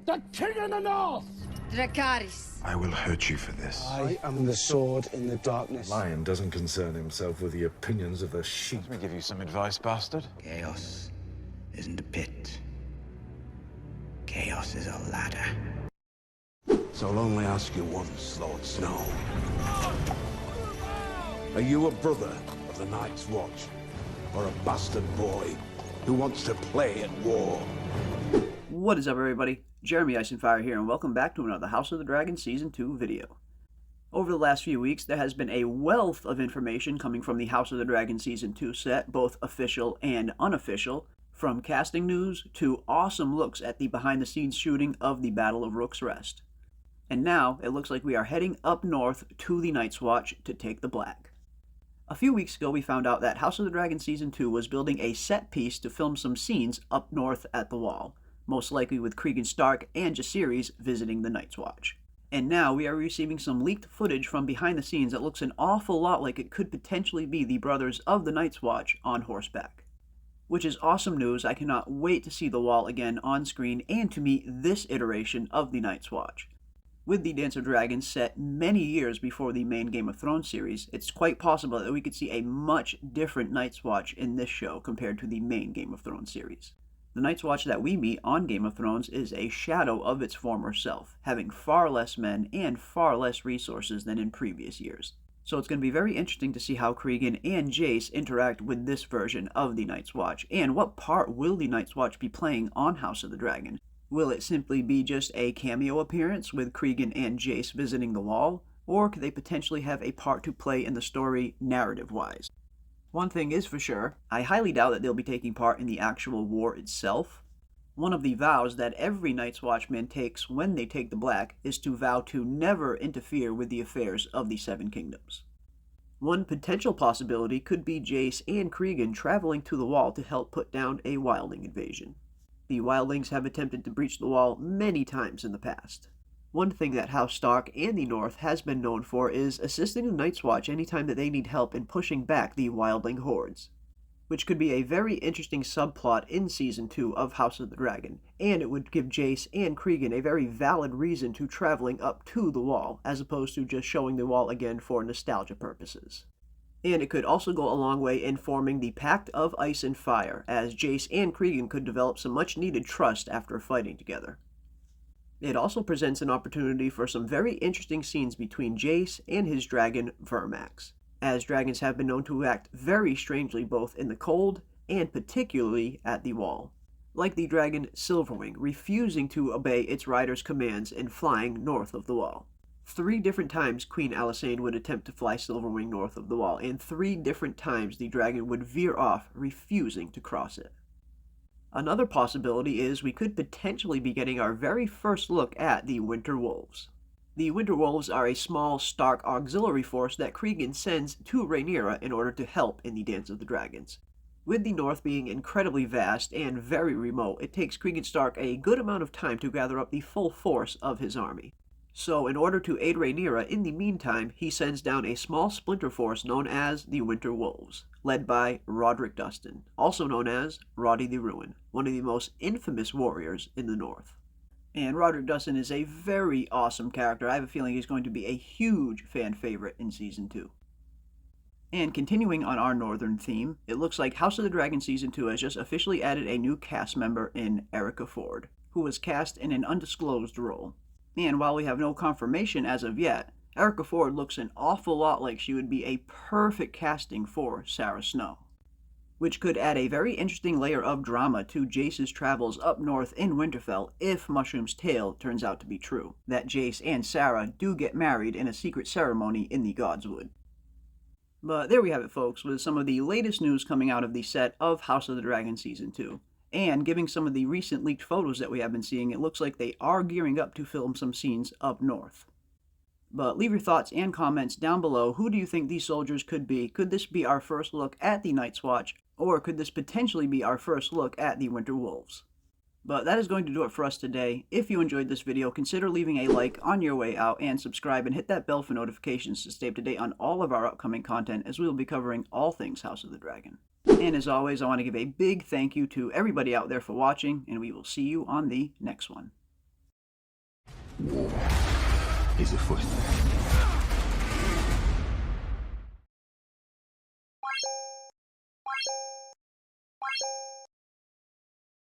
The king of the north! Dracarys. I will hurt you for this. I am the sword in the darkness. Lion doesn't concern himself with the opinions of the sheep. Let me give you some advice, bastard. Chaos isn't a pit. Chaos is a ladder. So I'll only ask you once, Lord Snow. Are you a brother of the Night's Watch? Or a bastard boy who wants to play at war? What is up, everybody? Jeremy Icenfire here, and welcome back to another House of the Dragon Season 2 video. Over the last few weeks, there has been a wealth of information coming from the House of the Dragon Season 2 set, both official and unofficial, from casting news to awesome looks at the behind-the-scenes shooting of the Battle of Rook's Rest. And now, it looks like we are heading up north to the Night's Watch to take the Black. A few weeks ago, we found out that House of the Dragon Season 2 was building a set piece to film some scenes up north at the Wall, most likely with Cregan Stark and Jacaerys visiting the Night's Watch. And now we are receiving some leaked footage from behind the scenes that looks an awful lot like it could potentially be the brothers of the Night's Watch on horseback. Which is awesome news. I cannot wait to see the Wall again on screen and to meet this iteration of the Night's Watch. With the Dance of Dragons set many years before the main Game of Thrones series, it's quite possible that we could see a much different Night's Watch in this show compared to the main Game of Thrones series. The Night's Watch that we meet on Game of Thrones is a shadow of its former self, having far less men and far less resources than in previous years. So it's going to be very interesting to see how Cregan and Jace interact with this version of the Night's Watch, and what part will the Night's Watch be playing on House of the Dragon? Will it simply be just a cameo appearance with Cregan and Jace visiting the Wall, or could they potentially have a part to play in the story narrative-wise? One thing is for sure, I highly doubt that they'll be taking part in the actual war itself. One of the vows that every Night's Watchman takes when they take the Black is to vow to never interfere with the affairs of the Seven Kingdoms. One potential possibility could be Jace and Cregan traveling to the Wall to help put down a wildling invasion. The wildlings have attempted to breach the Wall many times in the past. One thing that House Stark and the North has been known for is assisting the Night's Watch anytime that they need help in pushing back the wildling hordes, which could be a very interesting subplot in Season 2 of House of the Dragon, and it would give Jace and Cregan a very valid reason to traveling up to the Wall, as opposed to just showing the Wall again for nostalgia purposes. And it could also go a long way in forming the Pact of Ice and Fire, as Jace and Cregan could develop some much-needed trust after fighting together. It also presents an opportunity for some very interesting scenes between Jace and his dragon, Vermax, as dragons have been known to act very strangely both in the cold and particularly at the Wall, like the dragon Silverwing refusing to obey its rider's commands and flying north of the Wall. 3 different times Queen Alysanne would attempt to fly Silverwing north of the Wall, and 3 different times the dragon would veer off, refusing to cross it. Another possibility is we could potentially be getting our very first look at the Winter Wolves. The Winter Wolves are a small Stark auxiliary force that Cregan sends to Rhaenyra in order to help in the Dance of the Dragons. With the North being incredibly vast and very remote, it takes Cregan Stark a good amount of time to gather up the full force of his army. So, in order to aid Rhaenyra in the meantime, he sends down a small splinter force known as the Winter Wolves, led by Roderick Dustin, also known as Roddy the Ruin, one of the most infamous warriors in the North. And Roderick Dustin is a very awesome character. I have a feeling he's going to be a huge fan favorite in Season 2. And continuing on our northern theme, it looks like House of the Dragon Season 2 has just officially added a new cast member in Erica Ford, who was cast in an undisclosed role. And while we have no confirmation as of yet, Erica Ford looks an awful lot like she would be a perfect casting for Sara Snow, which could add a very interesting layer of drama to Jace's travels up north in Winterfell if Mushroom's tale turns out to be true, that Jace and Sara do get married in a secret ceremony in the Godswood. But there we have it, folks, with some of the latest news coming out of the set of House of the Dragon Season 2. And giving some of the recent leaked photos that we have been seeing, it looks like they are gearing up to film some scenes up north. But leave your thoughts and comments down below. Who do you think these soldiers could be? Could this be our first look at the Night's Watch, or could this potentially be our first look at the Winter Wolves? But that is going to do it for us today. If you enjoyed this video, consider leaving a like on your way out, and subscribe and hit that bell for notifications to stay up to date on all of our upcoming content, as we will be covering all things House of the Dragon. And as always, I want to give a big thank you to everybody out there for watching, and we will see you on the next one. War is afoot.